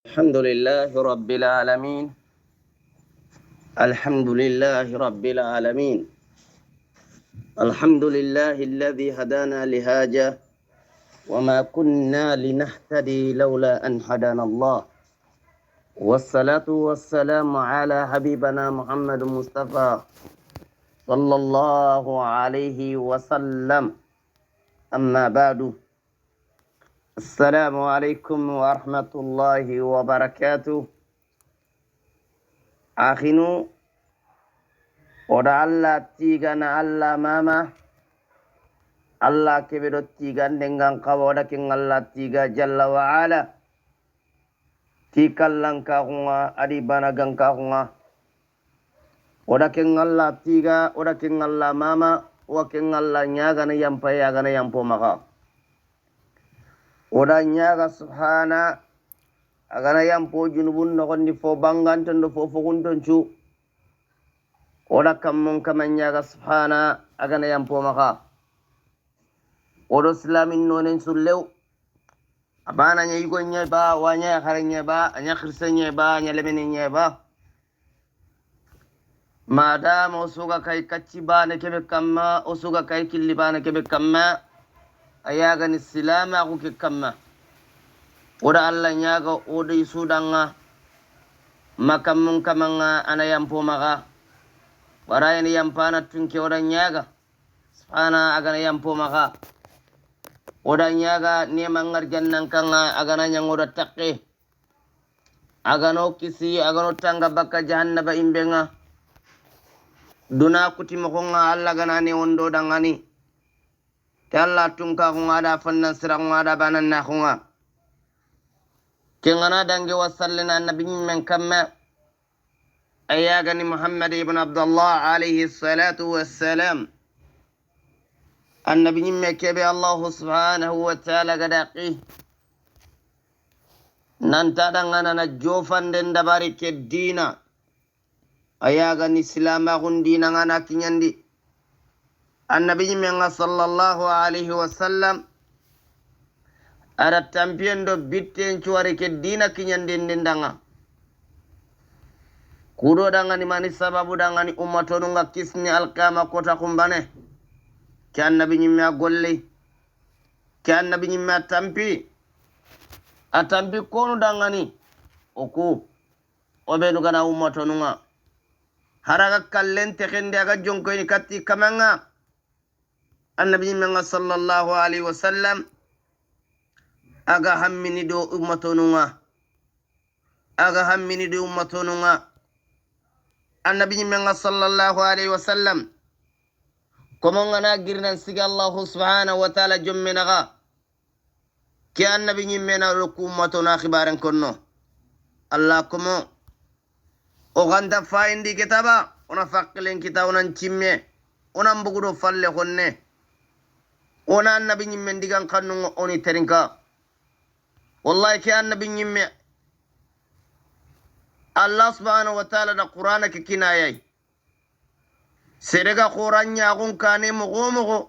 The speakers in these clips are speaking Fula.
الحمد لله رب العالمين. الحمد لله رب العالمين. الحمد لله الذي هدانا لهذا وما كنا لنهتدي لولا أن هدانا الله. والصلاة والسلام على حبيبنا محمد مصطفى صلى الله عليه وسلم. أما بعد، السلام عليكم ورحمة الله وبركاته. أخينو oda Allah tiga na Allah mama Allah kebedo tiga dengan kawoda king Allah tiga jalla wa ala tikallan ka hunga adi banagan ka hunga oda king Allah tiga oda king Allah mama wa king Allah nyaga na yampa yaga na yampo maka oda nyaga subhana agana yampo junubun no gondi fo bangantan do fo fokunton cu oda kammun kamanyaga subhana agana yampo maka odo islamin nonen sullew abana nya yugo nya ba wanya haranya ba anya khrisenye ba nya lemene ba madam osuga kai kacci ba ne kebe kamma osuga kai killi ba ne kebe kamma ayaga ni silama ku ke kamma oda Allah nyaga odo isudanga makammun kamanga ana yampo maka warayani yampana tunke oda nyaga subhana agana yampo maka oda nyaga nema ngar jannan kanga agana nyangoda takke agano kisi agano tanga baka jahannaba imbenga duna kuti mokonga Allah gana ne wondo dangani ta Allah tunka kunga da fannan siranga da banan na kunga kengana dange wasallina nabi men kamma ayagani Muhammad ibn Abdullah alayhi salatu wassalam النبي مكبي الله سبحانه وتعالى قدقي ننتدغنا نجوفن دن دبارك الدين أياغني سلاما غن ديننا كنيندي النبي من صلى الله عليه وسلم أردت تنبين دو بيتين شوارك الدين كنيندي دندنا كودو دغني ماني سبب دغني أمتونغا كسني القيامة كوتا كمبانه كان نبي نيمي أقولي كان نبي نيمي أتامبي كونو دانغاني أكو وبينو غنا أمتو نونغا هراغا كالين تخين ديغا جونكويني كاتي كمانغا النبي نيمي صلى الله عليه وسلم أغا هميني دو أمتو نونغا أغا هميني دو أمتو نونغا النبي نيمي صلى الله عليه وسلم كما غنا غيرنا سيغ الله سبحانه وتعالى جمنغا كي النبي نيمنا ركومتنا خبارن كنو الله كما او غندا فايندي كتابا انا فقلن كتابنا نتيمي انا مبغدو فالي خوني انا النبي نيمن ديغان كنو اوني ترينكا والله كي النبي نيمي الله سبحانه وتعالى دا قرانك كنايي serega khoran nyagun kane mogo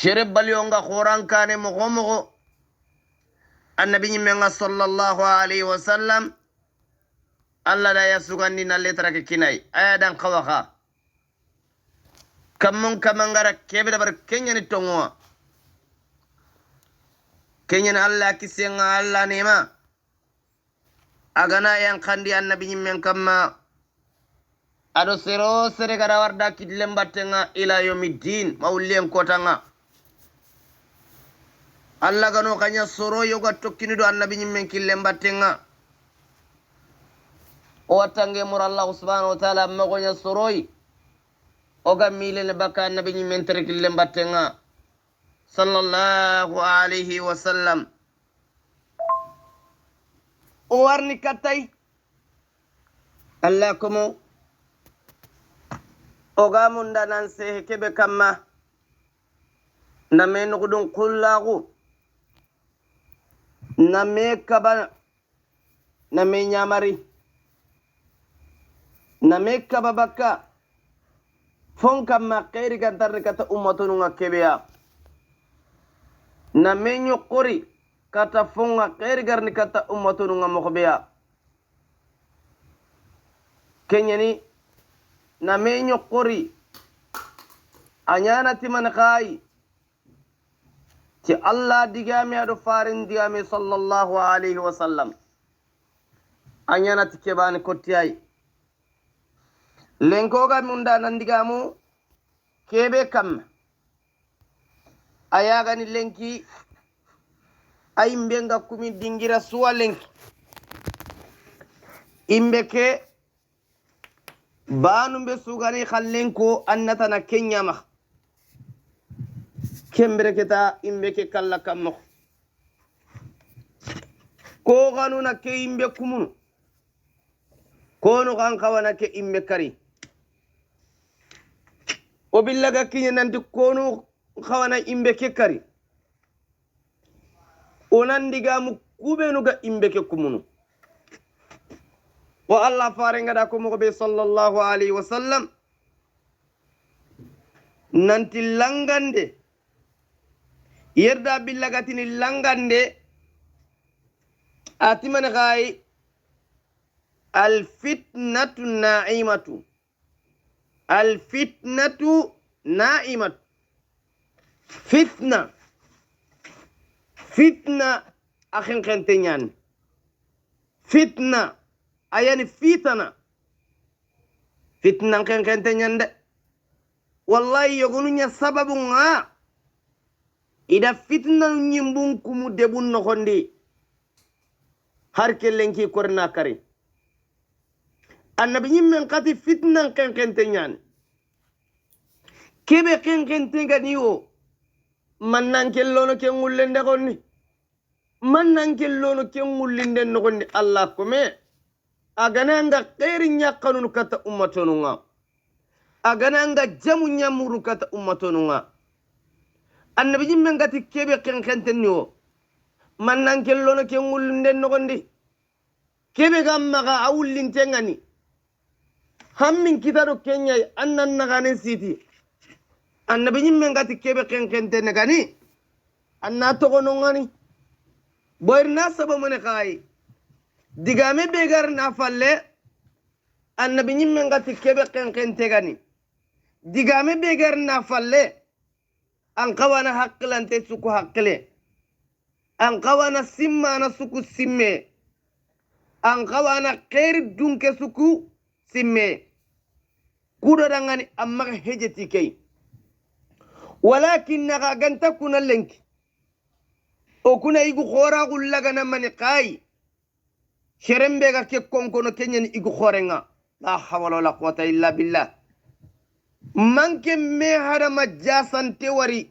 shere balionga khoran kane mogo annabi nyimenga sallallahu alaihi wasallam alla da yasugandi na letra ke kinai aya dan khawaka kammun kamangara kebe da bar kenya ni tongo kenya na alla kisenga alla nema agana yang kandi annabi nyimen kamma ado sero sere gara warda kidlem battenga ila yomiddin mawlien kotanga Allah gano kanya soro yoga tokkini do annabi nyimmen killem battenga o watange mur Allah subhanahu wa ta'ala magonya soroi oga milele baka annabi nyimmen tere killem battenga sallallahu alaihi wasallam o warni katay Allah komo oga munda nan sehe kebe kamma na me nugudun kullagu na me kaba na me nyamari na me kaba baka fon kamma khairi gantarni kata ummatununga kebeya na me nyukuri kata fonga khair garni kata ummatunu nga mokhbeya kenyani na menyo qori anyana timan khai ti Allah digame ado farin digame sallallahu alaihi wasallam anyana tikebani kottiyai lenkoga munda nandigamu kebe kam ayagani lenki ay mbenga kumi dingira suwa lenki imbeke banu be sugani khallenko annatana kenyama kembere keta imbeke kalla kammo ko ganuna ke imbe kumunu kono kan kawana ke imbe kari o billaga kinya nanti kono kawana imbe ke kari onan digamu kubenu ga imbe ke kumunu wa Allah farenga da ko mo be sallallahu alaihi wasallam nanti langande yerda billagatini langande atiman gai alfitnatu na'imatu alfitnatu na'imatu fitna fitna akhin kentenyan fitna ayani fitna fitna kentenyan de wallahi yogonunya sababu nga ida fitna nyimbun kumu debun no hondi har kellenki korna kare annabi nyimmen kati fitna kenkentenyan kebe kenkentenga niwo mannan kellono ken ngullende gonni mannan kellono ken ngullinde no gonni Allah kome agananga khairi nyakanun kata ummatonunga agananga jamu nyamuru kata ummatonunga annabi nyimmen kati kebe kenkentenniwo mannan kellono ken ngullinde no gondi kebe gamma ga awullintengani hammin kitaro kenya annan nagane siti annabi nyimmen gati kebe kenkente ne gani anna togono ngani boyrna saba mone kai digame begar na falle annabi nyimmen gati kebe kenkente gani digame begar na falle an kawana haqqlante suku haqqle an kawana simma na suku simme an kawana khair dunke suku simme kudo dangani amma hejeti kay walakin naga ganta kuna lenki o kuna igu khora gullaga na mani kai sherembe ga ke konkono kenyen igu khorenga la hawla wala quwwata illa billah manke me hada majasante wari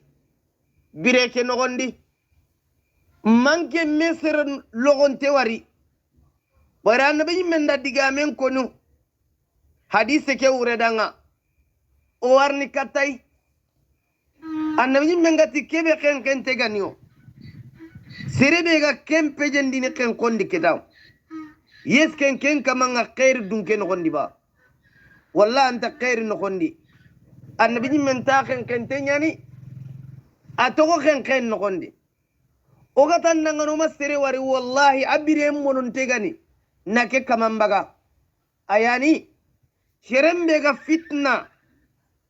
bireke nogondi manke me ser logonte wari wara nabi menda digamen konu hadise ke uredanga o warni katay annabi mengati kebe kenkente ganio serebe ga kempe jendini ken kondi kedaw yes ken kamanga khair dunke no kondi ba walla anta khair no kondi annabi menta kenkente nyani atoko ken no kondi o gata nangano masere wari wallahi abire monon tegani nake kamambaga ayani sherembe ga fitna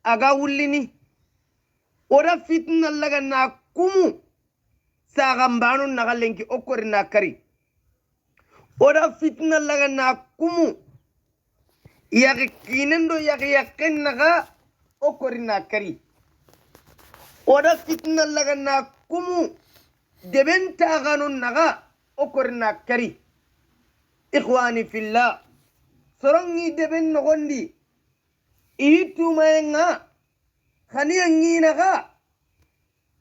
aga wullini oda fitna laga na kumu sagambanu nagalenki okori na kari oda fitna laga na kumu yaki kinendo yaki yakin naga okori na kari oda fitna laga na kumu debenta ganu naga okori na kari ikhwani fillah sorongi deben nogondi ihitumayenga khaniya nginaga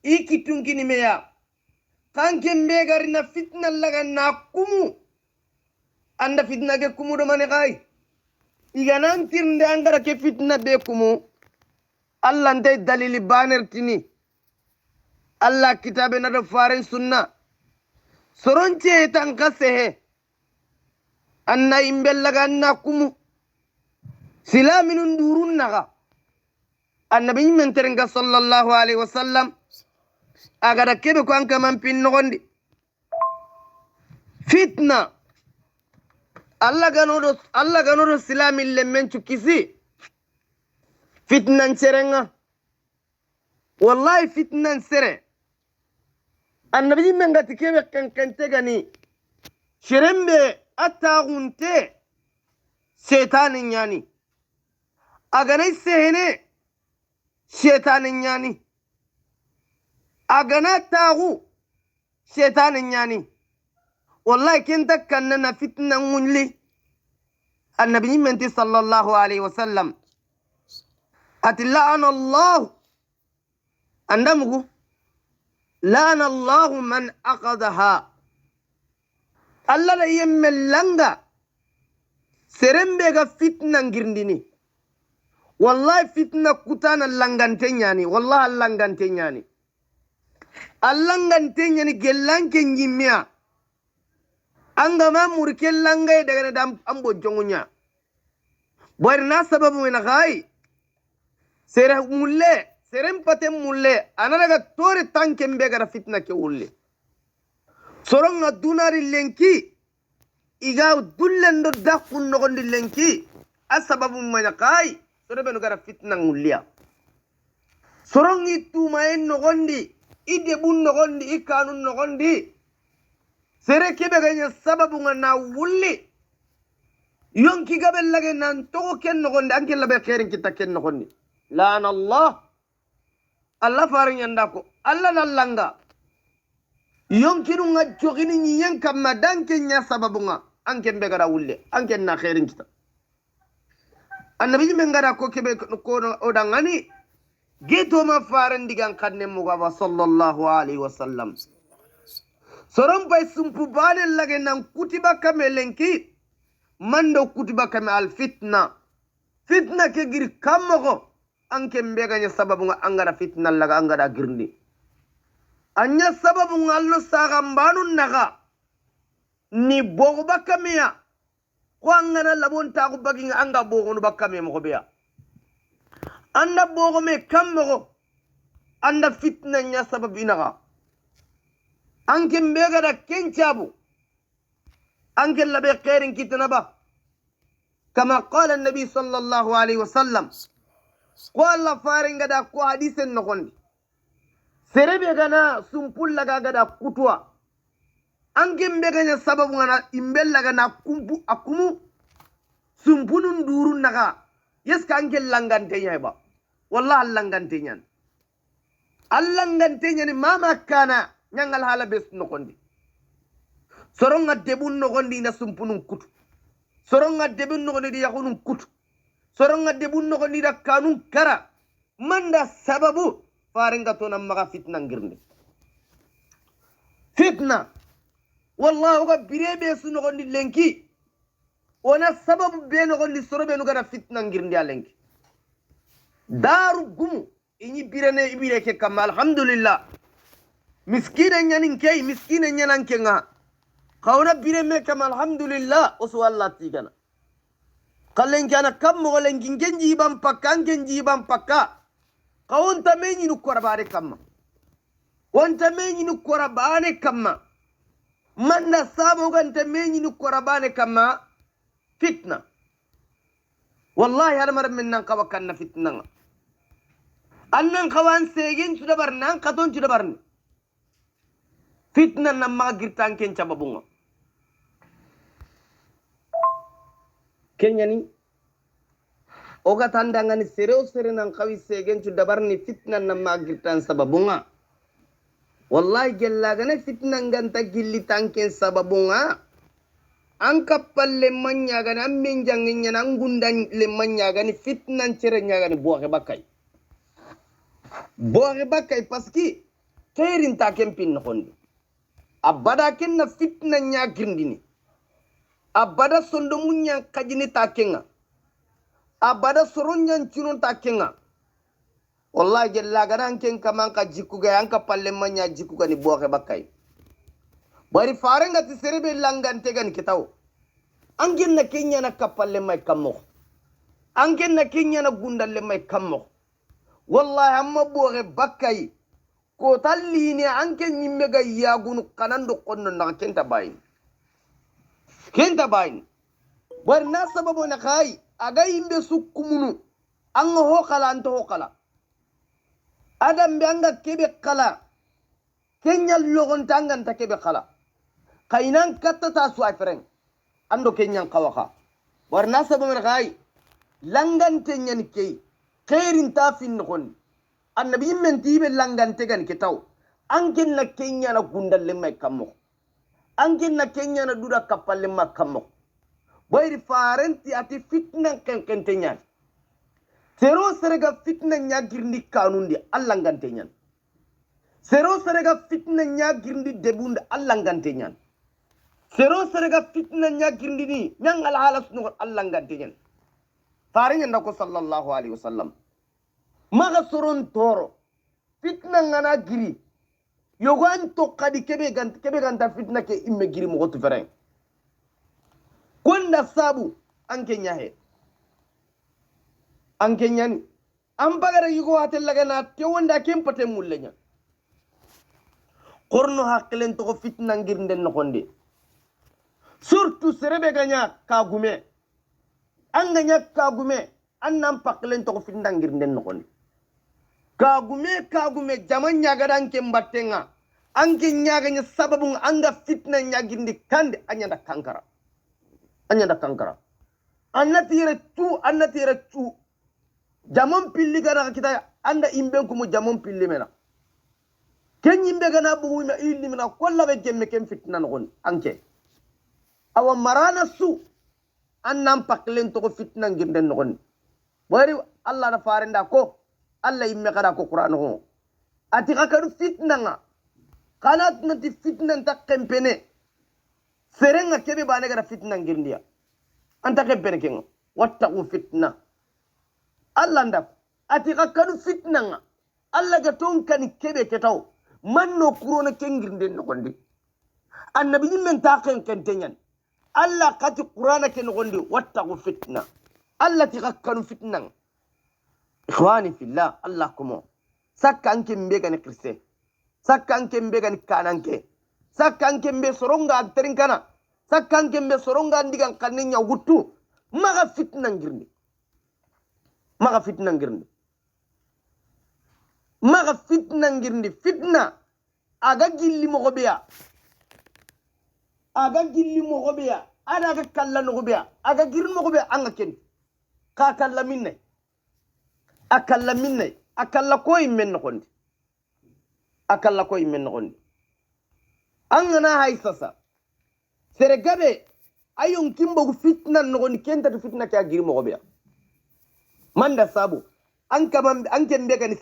ikitunkini meya kanke mbegari na fitna laga na kumu anda fitna ke kumu do mane kai iganantirnde angara ke fitna be kumu Allah ndey dalili banertini Allah kitabe na do farin sunna soronce tan kasehe anna imbellaga anna kumu silaminun durun naga annabi men terenga sallallahu alaihi wasallam agada kebe ko anka man pin nogondi fitna Allah ganodo silamille men kisi fitnan serenga wallahi fitnan sere annabi men gati kebe kankante gani shirembe attagunte setanin yani aganai sehene setanin yani agana tagu setanin yani wallahi kenta kannana fitnan munli النبي منتي صلى الله عليه وسلم أتلعن الله أندمه لعن الله من أخذها الله لا يمل لنغا سرمبega فتنة غيرنديني والله فتنة كتانا لنغانتينياني والله اللنغانتينياني اللنغانتينياني جلانك نجميا angama murkel langay daga dam ambo jongunya borna sababu mena gai sere mulle serem pate mulle anaraga tore tanke mbega fitna ke ulle soronga dunari lenki iga dullendo dakun nogondi lenki asababu mena gai sore benu gara fitna mulliya sorongi tumaen nogondi ide bun nogondi ikanun nogondi sere kebe ganya sababu na wulli yonki gabel lage nan togo ken nogonde anke labe khairin kita ken nogondi lana Allah farin yanda ko Allah lallanga yonki nu ngajogini nyen kamma danke nya sababu nga anke mbegara wulle anke na khairin kita annabi men ngara ko kebe ko odangani geto ma faran digan kanne mugawa sallallahu alaihi wasallam soron bay sumpu bane lage nan kutiba kame lenki mando kutiba kame al fitna ke gir kammo anke mbega nya sababu nga angara fitna laga angara girndi anya sababu nga allo saga mbanu naga ni bogo bakame ya ko angana labon ta ko bagi nga anga bogo no bakame mo beya anda bogo me kammo anda fitna nya sababu inaga anke mbega da kenchabu anke labe khairin kitnaba kama qala an-nabi sallallahu alaihi wasallam qala faringa da ko hadisen nokondi serebe gana sumpul laga gada kutwa anke mbega nya sababu ngana imbella gana kumpu akumu sumpunun durun naga yeska anke langante nyaba wallahi langante nyan allangante nyani mama kana nyangal hala bes nokondi soronga debun nokondi na sumpunun kutu soronga debun nokondi di yakunun kutu soronga debun nokondi da kanun kara manda sababu faringa to na maga fitna ngirndi fitna wallahi ga birebe su nokondi lenki ona sababu be nokondi sorobe no gara fitna ngirndi alenki daru gumu inyi birene ibire ke kam alhamdulillah miskina nyanin kay miskina nyanan kenga khawna bireme kam alhamdulillah uswalla tigana kallen kana kam mo len gingenji bam pakka ngenji bam pakka kawunta menyi nu korabare kamma wonta menyi nu korabane kamma manna sabo ganta menyi nu korabane kamma fitna wallahi hal mar minnan kawakanna fitna annan kawan segen sudabar nan katon sudabar fitna namma girtan ken cababunga kenyani oga tandangani sere nan kawi segen sudabar ni fitna namma girtan sababunga wallahi gellagane fitna nganta gilli tanken sababunga an kappalle manya gani an min jangin yana an gundan le manya gani fitnan cere nya gani boxe bakay paski khairin ta kempin nondi abada kenna fitna nya girndini abada sondo munya kajini ta kenga abada soronyan cinon ta kenga wallahi gella garan ken kaman ka jikku ga an kappalle manya jikku gani boxe bakay bari farenga ti serebe langante gani kitaw angin na kenya na kapalle mai kammo angin na kenya na gundalle mai kammo wallahi amma bore bakkai ko talli ne anke nyimme ga yagunu kanando konno na kenta bayin kenta bayin warna sababu na kai aga imbe sukkumunu anga ho kala anto ho kala adam be anga kebe kala kenya logon tangan ta kebe kala kainan katta ta su afren ando kenyan kawaka warna sababu na kai langante nyen kei khairin ta fin non annabi men tibe langante gan kitaw angen na kenya na gundalle mai kammo angen na kenya na duda kapalle ma kammo boyri farenti ati fitna kenkente nyan sero serega fitna nyagirndi kanundi Allah ngante nyan sero serega fitna nyagirndi debunda Allah ngante nyan sero serega fitna nyagirndi ni nyang al halas no Allah ngante nyan farin ndako sallallahu alaihi wasallam maga soron toro fitna ngana giri yogan to kadi kebe ganta fitna ke imme giri mo gotu feren konda sabu anke nyahe anke nyani ambagara yugo atella na te wonda kempate mullenya korno haklen to fitna ngirnden no konde surtout serebe ganya kagume anganya kagume annam paklen to fitna ngirnden no konde kagume jaman nyagadan kembatenga anke nyaganya sababun anga fitna nyagindi kande anyanda kankara annatire tu jamon pilli gara kita anda imbe kumu jamon pilli mena ken imbe gana bugu ma illi mena kolla be gemme ken fitna non anke awa marana su annam paklen to fitna nginden non bari Allah na farenda ko Allah imme kada ko Qur'an ho ati kakaru fitna nga kanat nanti fitna ta kempene serenga kebe bane gara fitna ngirndia anta kempene kenga wattaqu fitna Allah ndak ati kakaru fitna nga Allah ga ton kan kebe ketaw manno kurona kengirnden no gondi annabi men ta kentenyan Allah kati Qur'ana ken gondi wattaqu fitna Allah ti kakaru fitna ikhwani fillah Allah kumo sakka anke mbega ni kriste sakka anke mbega ni kananke sakka anke mbe soronga anterinkana sakka anke mbe soronga ndigan kanenya wuttu maga fitna ngirndi fitna aga gilli mo gobeya ada ga kalla no gobeya aga girno mo gobeya anga ken ka kalla minne akalla koy men nokondi angana hay sasa sere gabe ayon kimbo fitna nokondi kenta to fitna ka giri mo gobeya manda sabu anke mbega ni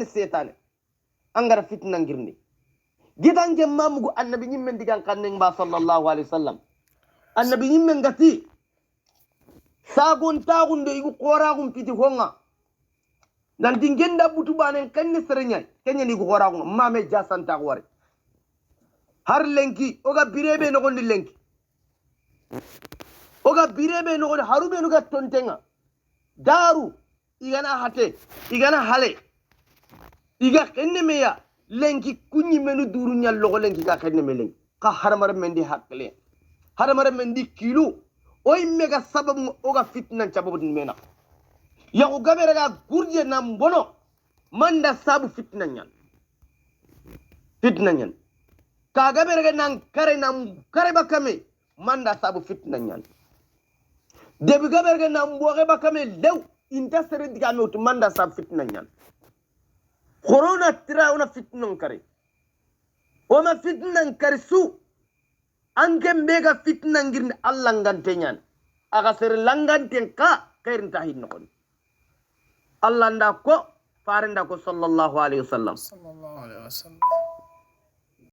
setane angara fitna ngirni gidange mamugo annabi nyimmen digan kannen ba sallallahu alaihi wasallam annabi nyimmen ngati sagon tagundo igu qoragum piti honga nan dingenda butu banen kanne serenya kenya ni gu qoragum mame jasanta wari har lenki oga birebe no gondi lenki oga birebe no gondi harube no ga tontenga daru igana hate igana hale iga kenne meya lenki kunyi menu duru nyal logo lenki ga kenne me lenki ka haramar mendi hakle haramar mendi kilo oy mega sababu oga fitna sababu mena ya ko gabere ga gurje na mbono manda sabu fitna nyan ka gabere ga nan kare bakame manda sabu fitna nyan debi gabere ga nan boge bakame lew inta sere diga no to manda sabu fitna nyan corona tira una fitna kare o ma fitna kare su anke mbega fitna ngirni Allah ngante nyan aga ser langante ka khairin tahin non Allah nda ko farenda ko sallallahu alaihi wasallam